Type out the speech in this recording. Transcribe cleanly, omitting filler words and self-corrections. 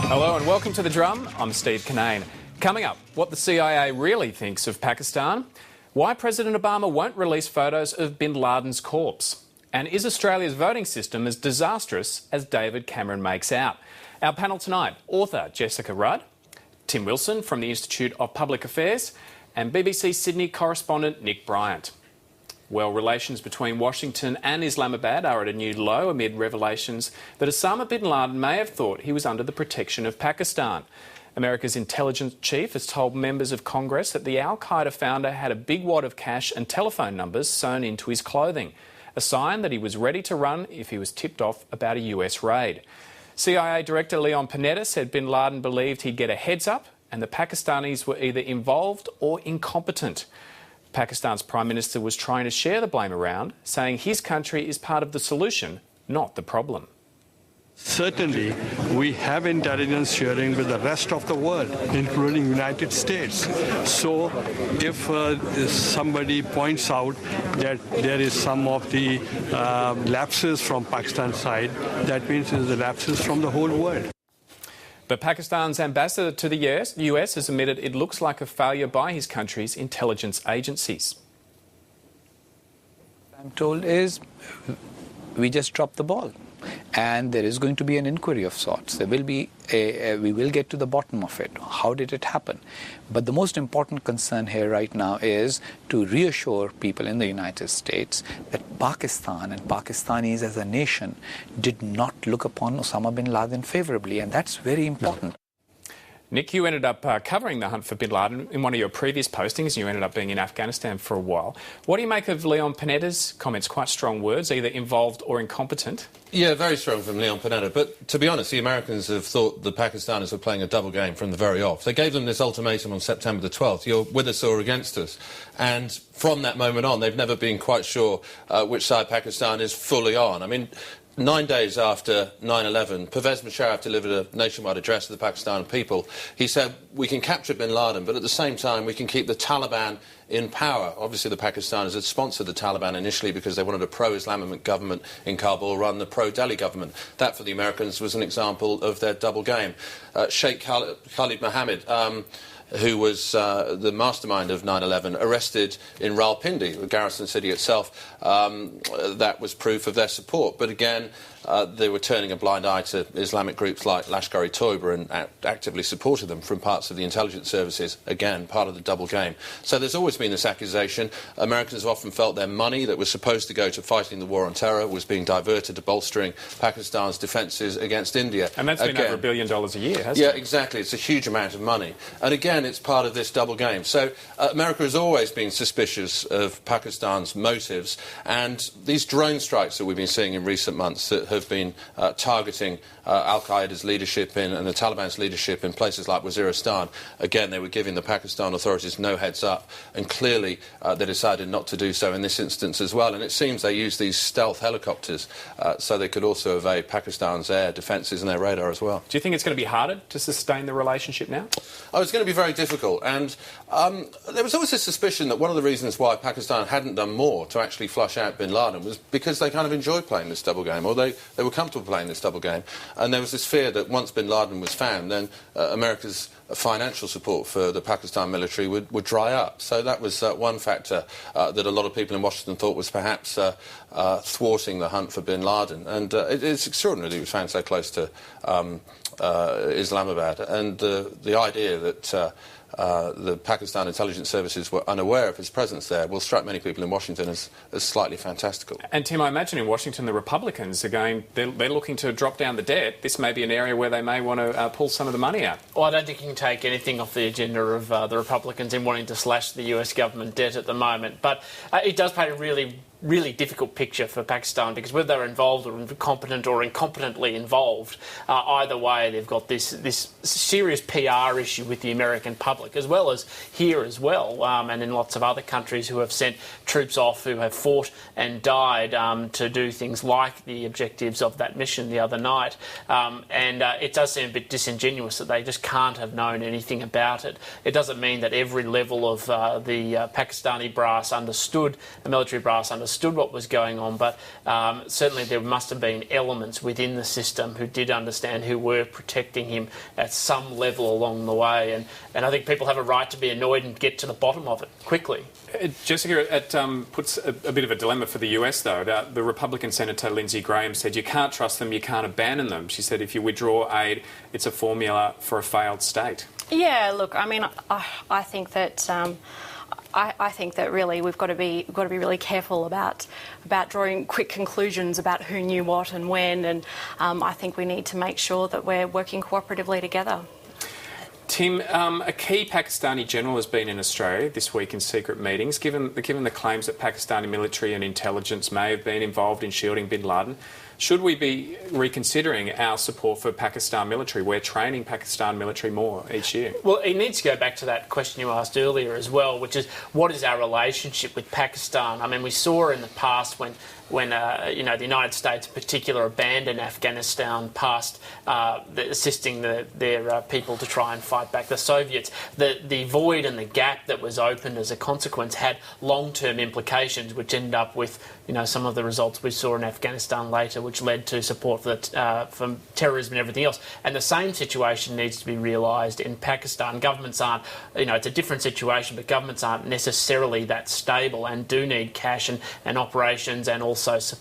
Hello and welcome to The Drum. I'm Steve Cannane. Coming up, what the CIA really thinks of Pakistan, why President Obama won't release photos of bin Laden's corpse, and is Australia's voting system as disastrous as David Cameron makes out? Our panel tonight, author Jessica Rudd, Tim Wilson from the Institute of Public Affairs, and BBC Sydney correspondent Nick Bryant. Well, relations between Washington and Islamabad are at a new low amid revelations that Osama bin Laden may have thought he was under the protection of Pakistan. America's intelligence chief has told members of Congress that the al-Qaeda founder had a big wad of cash and telephone numbers sewn into his clothing, a sign that he was ready to run if he was tipped off about a US raid. CIA Director Leon Panetta said bin Laden believed he'd get a heads up and the Pakistanis were either involved or incompetent. Pakistan's Prime Minister was trying to share the blame around, saying his country is part of the solution, not the problem. Certainly, we have intelligence sharing with the rest of the world, including United States. So if somebody points out that there is some of the lapses from Pakistan's side, that means there's the lapses from the whole world. But Pakistan's ambassador to the US has admitted it looks like a failure by his country's intelligence agencies. I'm told is we just dropped the ball. And there is going to be an inquiry of sorts. There will be we will get to the bottom of it. How did it happen? But the most important concern here right now is to reassure people in the United States that Pakistan and Pakistanis as a nation did not look upon Osama bin Laden favorably, and that's very important. Nick, you ended up covering the hunt for bin Laden in one of your previous postings. You ended up being in Afghanistan for a while. What do you make of Leon Panetta's comments? Quite strong words, either involved or incompetent. Yeah, very strong from Leon Panetta. But to be honest, the Americans have thought the Pakistanis were playing a double game from the very off. They gave them this ultimatum on September the 12th. You're with us or against us. And from that moment on, they've never been quite sure which side Pakistan is fully on. I mean, 9 days after 9/11, Pervez Musharraf delivered a nationwide address to the Pakistani people. He said, we can capture bin Laden, but at the same time we can keep the Taliban in power. Obviously the Pakistanis had sponsored the Taliban initially because they wanted a pro-Islamic government in Kabul rather than a pro-Delhi government. That, for the Americans, was an example of their double game. Sheikh Khalid Mohammed, who was the mastermind of 9/11, arrested in Rawalpindi, the garrison city itself. That was proof of their support. But again, they were turning a blind eye to Islamic groups like Lashkar-e-Toiba and actively supported them from parts of the intelligence services. Again, part of the double game. So there's always been this accusation. Americans have often felt their money that was supposed to go to fighting the war on terror was being diverted to bolstering Pakistan's defences against India. And that's been over $1 billion a year, hasn't it? Yeah, exactly. It's a huge amount of money. And again, it's part of this double game. So America has always been suspicious of Pakistan's motives, and these drone strikes that we've been seeing in recent months that have been targeting al-Qaeda's leadership and the Taliban's leadership in places like Waziristan. Again, they were giving the Pakistan authorities no heads up, and clearly they decided not to do so in this instance as well. And it seems they used these stealth helicopters so they could also evade Pakistan's air defences and their radar as well. Do you think it's going to be harder to sustain the relationship now? Oh, it's going to be very difficult. And there was always a suspicion that one of the reasons why Pakistan hadn't done more to actually flush out bin Laden was because they kind of enjoyed playing this double game, or they were comfortable playing this double game. And there was this fear that once bin Laden was found, then America's financial support for the Pakistan military would dry up. So that was one factor that a lot of people in Washington thought was perhaps thwarting the hunt for bin Laden. And it's extraordinary that he was found so close to Islamabad. And the idea that the Pakistan intelligence services were unaware of his presence there will strike many people in Washington as slightly fantastical. And Tim, I imagine in Washington the Republicans are they're looking to drop down the debt. This may be an area where they may want to pull some of the money out. Well, I don't think you can take anything off the agenda of the Republicans in wanting to slash the US government debt at the moment. But it does paint a really difficult picture for Pakistan, because whether they're involved or incompetent or incompetently involved, either way they've got this serious PR issue with the American public, as well as here as well, and in lots of other countries who have sent troops off who have fought and died to do things like the objectives of that mission the other night. And it does seem a bit disingenuous that they just can't have known anything about it. It doesn't mean that every level of the Pakistani brass understood, the military brass understood understood what was going on, but certainly there must have been elements within the system who did understand, who were protecting him at some level along the way. And I think people have a right to be annoyed and get to the bottom of it quickly. Jessica, it puts a bit of a dilemma for the US, though. The Republican Senator Lindsey Graham said you can't trust them, you can't abandon them. She said if you withdraw aid, it's a formula for a failed state. Yeah, look, I mean, I think that I think that really we've got to be really careful about drawing quick conclusions about who knew what and when, and I think we need to make sure that we're working cooperatively together. Tim, a key Pakistani general has been in Australia this week in secret meetings. Given the claims that Pakistani military and intelligence may have been involved in shielding bin Laden, should we be reconsidering our support for Pakistan military? We're training Pakistan military more each year. Well, it needs to go back to that question you asked earlier as well, which is what is our relationship with Pakistan? I mean, we saw in the past when the United States in particular abandoned Afghanistan past assisting their people to try and fight back the Soviets, the void and the gap that was opened as a consequence had long-term implications, which ended up with some of the results we saw in Afghanistan later, which led to support for terrorism and everything else. And the same situation needs to be realised in Pakistan. Governments aren't, it's a different situation, but governments aren't necessarily that stable and do need cash and operations and also support.